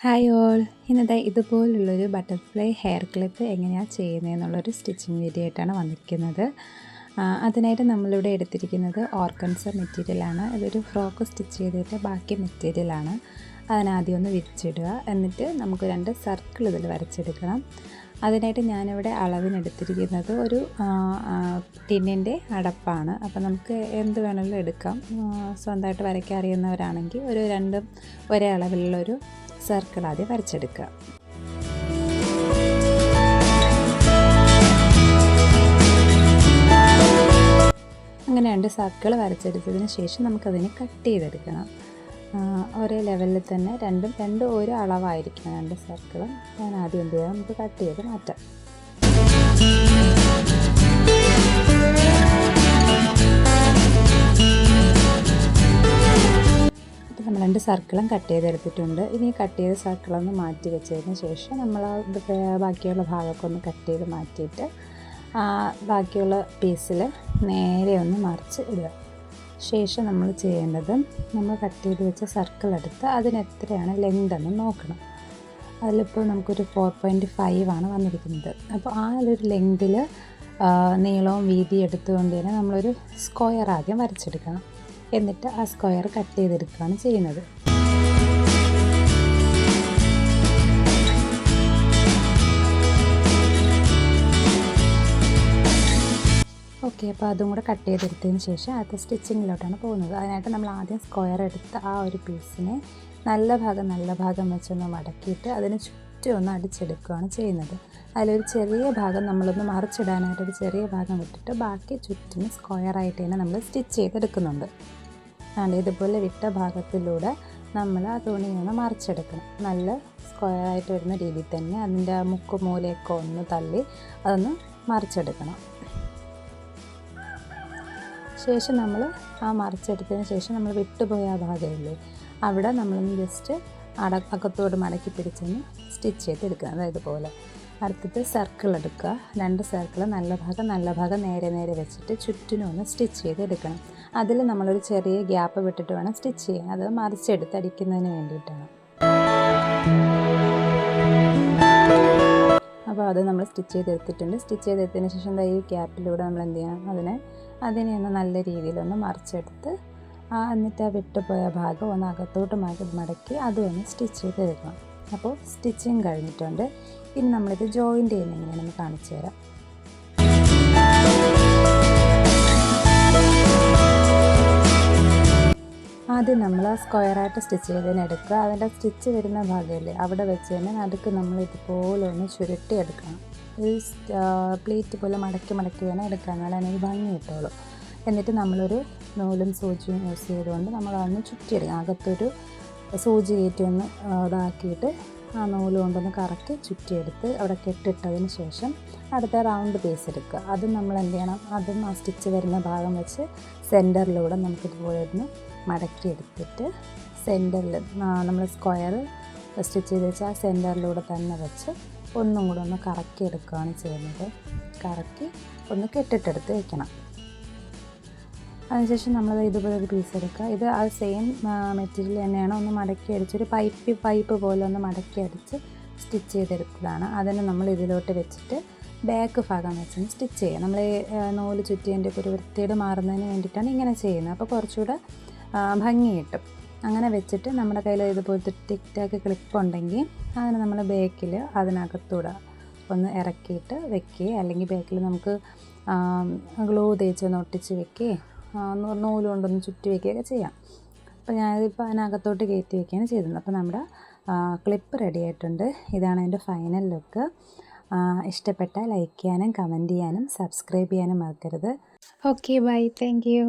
Hi all, ഇന്നത്തെ ഇതുപോലുള്ളൊരു butterfly hair clip എങ്ങനെയാണ് ചെയ്യുന്നതെന്നുള്ളൊരു stitching video ആയിട്ടാണ് വന്നിരിക്കുന്നത്. അതിനായിട്ട് നമ്മളിവിടെ എടുത്തിരിക്കുന്നത് ഓർഗൻസ മെറ്റീരിയലാണ്. ഇതൊരു ഫ്രോക്ക് സ്റ്റിച്ച് ചെയ്തിട്ട് ബാക്കി മെറ്റീരിയലാണ്. അതിനാദ്യം ഒന്ന് വിരിച്ചിടുക. എന്നിട്ട് നമുക്ക് 2 സർക്കിൾ ഇതിൽ വരച്ചെടുക്കണം. അതിനായിട്ട് ഞാനിവിടെ അളവിനെടുത്തിരിക്കുന്നത് ഒരു ടിന്നിൻ്റെ അടപ്പാണ്. അപ്പോൾ നമുക്ക് എന്ത് വേണമെങ്കിലും എടുക്കാം. സ്വന്തമായിട്ട് വരയ്ക്കാൻ അറിയുന്നവരാണെങ്കിൽ ഒരു 2 ഒരേ അളവിലുള്ളൊരു സർക്കിൾ ആദ്യം വരച്ചെടുക്കുക. അങ്ങനെ 2 സർക്കിൾ വരച്ചെടുത്തതിന് ശേഷം നമുക്കതിനെ കട്ട് ചെയ്തെടുക്കണം. ഒരേ ലെവലിൽ തന്നെ രണ്ടും ഒരു അളവായിരിക്കണം 2 സർക്കിളും. ഞാൻ ആദ്യം എന്ത് ചെയ്യാം, നമുക്ക് കട്ട് ചെയ്ത് മാറ്റാം. നമ്മൾ 2 സർക്കിളും കട്ട് ചെയ്തെടുത്തിട്ടുണ്ട്. ഇനി കട്ട് ചെയ്ത സർക്കിളൊന്ന് മാറ്റി വെച്ചതിന് ശേഷം നമ്മൾ ബാക്കിയുള്ള ഭാഗമൊക്കെ ഒന്ന് കട്ട് ചെയ്ത് മാറ്റിയിട്ട് ബാക്കിയുള്ള പീസിൽ നേരെ ഒന്ന് മറിച്ച് ഇടുക. ശേഷം നമ്മൾ ചെയ്യേണ്ടത്, നമ്മൾ കട്ട് ചെയ്ത് വെച്ച സർക്കിൾ എടുത്ത് അതിന് എത്രയാണ് ലെങ്ത് എന്ന് നോക്കണം. അതിലിപ്പോൾ നമുക്കൊരു 4.5 ആണ് വന്നിരിക്കുന്നത്. അപ്പോൾ ആ ഒരു ലെങ്തിൽ നീളവും വീതി എടുത്തുകൊണ്ട് തന്നെ നമ്മളൊരു സ്ക്വയർ ആദ്യം വരച്ചെടുക്കണം. എന്നിട്ട് ആ സ്ക്വയർ കട്ട് ചെയ്തെടുക്കുകയാണ് ചെയ്യുന്നത്. ഓക്കെ, അപ്പോൾ അതും കൂടെ കട്ട് ചെയ്തെടുത്തതിന് ശേഷം അടുത്ത സ്റ്റിച്ചിങ്ങിലോട്ടാണ് പോകുന്നത്. അതിനായിട്ട് നമ്മൾ ആദ്യം സ്ക്വയർ എടുത്ത് ആ ഒരു പീസിനെ നല്ല ഭാഗം വെച്ചൊന്ന് മടക്കിയിട്ട് അതിന് ചുറ്റും ഒന്ന് അടിച്ചെടുക്കുകയാണ് ചെയ്യുന്നത്. അതിലൊരു ചെറിയ ഭാഗം നമ്മളൊന്ന് മറിച്ചിടാനായിട്ടൊരു ചെറിയ ഭാഗം വിട്ടിട്ട് ബാക്കി ചുറ്റിന് സ്ക്വയറായിട്ട് തന്നെ നമ്മൾ സ്റ്റിച്ച് ചെയ്തെടുക്കുന്നുണ്ട്. ഇതുപോലെ വിട്ട ഭാഗത്തിലൂടെ നമ്മൾ ആ തുണിയൊന്ന് മറിച്ചെടുക്കണം. നല്ല സ്ക്വയറായിട്ട് വരുന്ന രീതിയിൽ തന്നെ അതിൻ്റെ മുക്ക് മൂലയൊക്കെ ഒന്ന് തള്ളി അതൊന്ന് മറിച്ചെടുക്കണം. ശേഷം നമ്മൾ ആ മറിച്ചെടുത്തതിന് ശേഷം നമ്മൾ വിട്ടുപോയ ആ ഭാഗമില്ലേ, അവിടെ നമ്മളൊന്ന് ജസ്റ്റ് അകത്തോട് മടക്കി പിടിച്ചൊന്ന് സ്റ്റിച്ച് ചെയ്തെടുക്കുക. അതായത് പോലെ അടുത്തത് സർക്കിൾ എടുക്കുക. 2 സർക്കിൾ നല്ല ഭാഗം നേരെ വെച്ചിട്ട് ചുറ്റിനും ഒന്ന് സ്റ്റിച്ച് ചെയ്തെടുക്കണം. അതിൽ നമ്മളൊരു ചെറിയ ഗ്യാപ്പ് വിട്ടിട്ട് വേണം സ്റ്റിച്ച് ചെയ്യാൻ. അത് മറിച്ചെടുത്ത് അടിക്കുന്നതിന് വേണ്ടിയിട്ടാണ്. അപ്പോൾ അത് നമ്മൾ സ്റ്റിച്ച് ചെയ്തെടുത്തിട്ടുണ്ട്. സ്റ്റിച്ച് ചെയ്തെടുത്തതിന് ശേഷം ഈ ഗ്യാപ്പിലൂടെ നമ്മൾ എന്ത് ചെയ്യണം, അതിനെ ഒന്ന് നല്ല രീതിയിലൊന്ന് മറിച്ചെടുത്ത് എന്നിട്ട് ആ വിട്ടുപോയ ഭാഗം ഒന്ന് അകത്തോട്ട് മടക്കി അതും ഒന്ന് സ്റ്റിച്ച് ചെയ്തെടുക്കണം. അപ്പോൾ സ്റ്റിച്ചിങ് കഴിഞ്ഞിട്ടുണ്ട്. ഇനി നമ്മളിത് ജോയിൻ്റ് ചെയ്യുന്നത് എങ്ങനെയാണെന്ന് കാണിച്ചു തരാം. ആദ്യം നമ്മൾ സ്ക്വയറായിട്ട് സ്റ്റിച്ച് ചെയ്തതിനെടുക്കുക. അതിൻ്റെ സ്റ്റിച്ച് വരുന്ന ഭാഗമില്ലേ, അവിടെ വെച്ച് തന്നെ നടുക്ക് നമ്മൾ ഇതുപോലെ ഒന്ന് ചുരുട്ടിയെടുക്കണം. ഈ പ്ലേറ്റ് പോലെ മടക്കി വേണം എടുക്കാൻ, എന്നാലും അതിനൊരു ഭംഗി കിട്ടുള്ളൂ. എന്നിട്ട് നമ്മളൊരു നൂലും സൂചിയും യൂസ് ചെയ്തുകൊണ്ട് നമ്മളതൊന്ന് ചുറ്റിയെടുക്കണം. അകത്തൊരു സൂചി കയറ്റി ഒന്ന് ഇതാക്കിയിട്ട് ആ നൂല് കൊണ്ടൊന്ന് കറക്കി ചുറ്റിയെടുത്ത് അവിടെ കെട്ടിട്ടതിന് ശേഷം അടുത്ത റൗണ്ട് പീസ് എടുക്കുക. അതും നമ്മൾ എന്ത് ചെയ്യണം, അതും ആ സ്റ്റിച്ച് വരുന്ന ഭാഗം വെച്ച് സെൻറ്ററിലൂടെ നമുക്കിതുപോലെ ഒന്ന് മടക്കി എടുത്തിട്ട് സെൻറ്ററിൽ നമ്മൾ സ്ക്വയർ സ്റ്റിച്ച് ചെയ്ത് വെച്ച് ആ സെൻറ്ററിലൂടെ തന്നെ വെച്ച് ഒന്നും കൂടെ ഒന്ന് കറക്കി എടുക്കുകയാണ് ചെയ്യുന്നത്. കറക്കി ഒന്ന് കെട്ടിട്ടെടുത്ത് വയ്ക്കണം. അതിനുശേഷം നമ്മൾ ഇതുപോലെ ഒരു പീസ് എടുക്കുക. ഇത് ആ സെയിം മെറ്റീരിയൽ തന്നെയാണ് ഒന്ന് മടക്കി അടിച്ചൊരു പൈപ്പ് പോലെ ഒന്ന് മടക്കി അടിച്ച് സ്റ്റിച്ച് ചെയ്തെടുത്തതാണ്. അതിന് നമ്മൾ ഇതിലോട്ട് വെച്ചിട്ട് ബാക്ക് ഭാഗം വെച്ചൊന്ന് സ്റ്റിച്ച് ചെയ്യുക. നമ്മൾ നൂല് ചുറ്റിയതിൻ്റെ ഒരു വൃത്തിയേട് മാറുന്നതിന് വേണ്ടിയിട്ടാണ് ഇങ്ങനെ ചെയ്യുന്നത്. അപ്പോൾ കുറച്ചുകൂടെ ഭംഗി കിട്ടും. അങ്ങനെ വെച്ചിട്ട് നമ്മുടെ കയ്യിൽ ഇതുപോലത്തെ ടിക് ടാക്ക് ക്ലിപ്പ് ഉണ്ടെങ്കിൽ അതിന് നമ്മൾ ബാക്കിൽ അതിനകത്തൂടെ ഒന്ന് ഇറക്കിയിട്ട് വെക്കുകയോ അല്ലെങ്കിൽ ബാക്കിൽ നമുക്ക് ഗ്ലൂ തേച്ചൊന്ന് ഒട്ടിച്ച് വെക്കുകയോ നൂല് കൊണ്ടൊന്ന് ചുറ്റി വയ്ക്കുകയൊക്കെ ചെയ്യാം. അപ്പോൾ ഞാനിതിപ്പോൾ അതിനകത്തോട്ട് കയറ്റി വയ്ക്കുകയാണ് ചെയ്തത്. അപ്പോൾ നമ്മുടെ ക്ലിപ്പ് റെഡി ആയിട്ടുണ്ട്. ഇതാണ് അതിൻ്റെ ഫൈനൽ ലുക്ക്. ഇഷ്ടപ്പെട്ടാൽ ലൈക്ക് ചെയ്യാനും കമൻറ്റ് ചെയ്യാനും സബ്സ്ക്രൈബ് ചെയ്യാനും മറക്കരുത്. Okay, bye, thank U.